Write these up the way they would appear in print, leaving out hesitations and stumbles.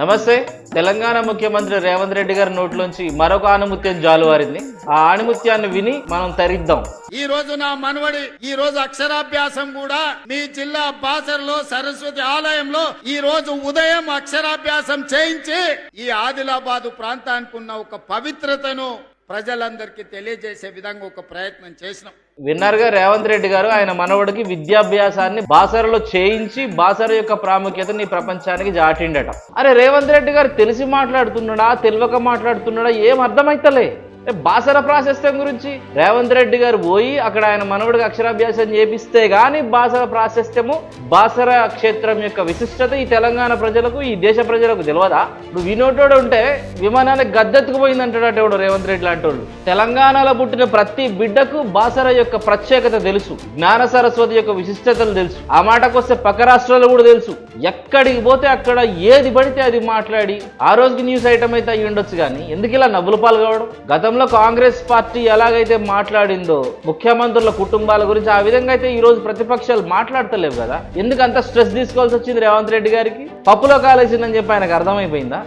నమస్తే. తెలంగాణ ముఖ్యమంత్రి రేవంత్ రెడ్డి గారి నోట్లోంచి మరొక ఆణిముత్యం జాలువారింది. ఆ ఆణిముత్యాన్ని విని మనం తరిద్దాం. ఈ రోజు నా మనవడి ఈ రోజు అక్షరాభ్యాసం కూడా మీ జిల్లా బాసర్లో సరస్వతి ఆలయంలో ఈ రోజు ఉదయం అక్షరాభ్యాసం చేయించి ఈ ఆదిలాబాదు ప్రాంతానికి ఉన్న ఒక పవిత్రతను ప్రజలందరికీ తెలియజేసే విధంగా ఒక ప్రయత్నం చేసినాం. విన్నర్గా రేవంత్ రెడ్డి గారు ఆయన మనవడికి విద్యాభ్యాసాన్ని బాసరలో చేయించి బాసర యొక్క ప్రాముఖ్యతని ప్రపంచానికి చాటిండట. అరే రేవంత్ రెడ్డి గారు తెలిసి మాట్లాడుతున్నాడా తెలియక మాట్లాడుతున్నాడా ఏం అర్థమైతలే. బాసర ప్రాశస్త్యం గురించి రేవంత్ రెడ్డి గారు పోయి అక్కడ ఆయన మనవడికి అక్షరాభ్యాసం చేపిస్తే గానీ బాసర ప్రాశస్త్యము బాసర క్షేత్రం యొక్క విశిష్టత ఈ తెలంగాణ ప్రజలకు ఈ దేశ ప్రజలకు తెలియదా? నువ్వు వినోటోడు ఉంటే విమానానికి గద్దెత్తుకుపోయిందంటాడట ఎవడు రేవంత్ రెడ్డి లాంటి వాళ్ళు. తెలంగాణలో పుట్టిన ప్రతి బిడ్డకు బాసర యొక్క ప్రత్యేకత తెలుసు, జ్ఞాన సరస్వతి యొక్క విశిష్టతలు తెలుసు. ఆ మాటకొస్తే పక్క రాష్ట్రాలు కూడా తెలుసు. ఎక్కడికి పోతే అక్కడ ఏది పడితే అది మాట్లాడి ఆ రోజుకి న్యూస్ ఐటమ్ అయితే అయ్యి ఉండొచ్చు, కానీ ఎందుకు ఇలా నవ్వుల పాలు కావడం? గతంలో కాంగ్రెస్ పార్టీ ఎలాగైతే మాట్లాడిందో ముఖ్యమంత్రుల కుటుంబాల గురించి, ఆ విధంగా అయితే ఈ రోజు ప్రతిపక్షాలు మాట్లాడతలేవు కదా. ఎందుకు అంత స్ట్రెస్ తీసుకోవాల్సి వచ్చింది రేవంత్ రెడ్డి గారికి? పప్పులో కాలేసిందని చెప్పి ఆయనకు అర్థమైపోయిందా?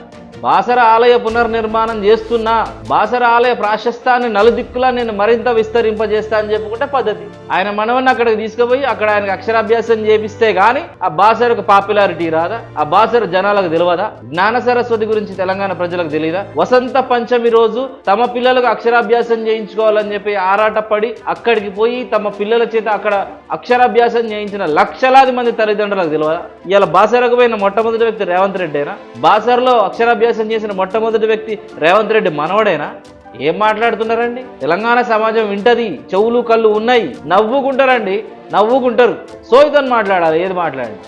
బాసర ఆలయ పునర్నిర్మాణం చేస్తున్నా, బాసర ఆలయ ప్రాశస్తాన్ని నలుదిక్కులా నేను మరింత విస్తరింపజేస్తా అని చెప్పుకుంటే పద్ధతి. ఆయన మనవన్ని అక్కడికి తీసుకుపోయి అక్కడ ఆయనకు అక్షరాభ్యాసం చేపిస్తే గానీ ఆ బాసరకు పాపులారిటీ రాదా? ఆ బాసర జనాలకు తెలియదా? జ్ఞాన సరస్వతి గురించి తెలంగాణ ప్రజలకు తెలియదా? వసంత పంచమి రోజు తమ పిల్లలకు అక్షరాభ్యాసం చేయించుకోవాలని చెప్పి ఆరాటపడి అక్కడికి పోయి తమ పిల్లల చేత అక్కడ అక్షరాభ్యాసం చేయించిన లక్షలాది మంది తల్లిదండ్రులకు తెలియదా? ఇలా బాసరకు పోయిన మొట్టమొదటి వ్యక్తి రేవంత్ రెడ్డేనా? బాసరలో అక్షరాభ్యాసం చేసిన మొట్టమొదటి వ్యక్తి రేవంత్ రెడ్డి మనవడేనా? ఏం మాట్లాడుతున్నారండి? తెలంగాణ సమాజం వింటది, చెవులు కళ్ళు ఉన్నాయి, నవ్వుకుంటారండి, నవ్వుకుంటారు. సోయితోని మాట్లాడాలి, ఏది మాట్లాడండి.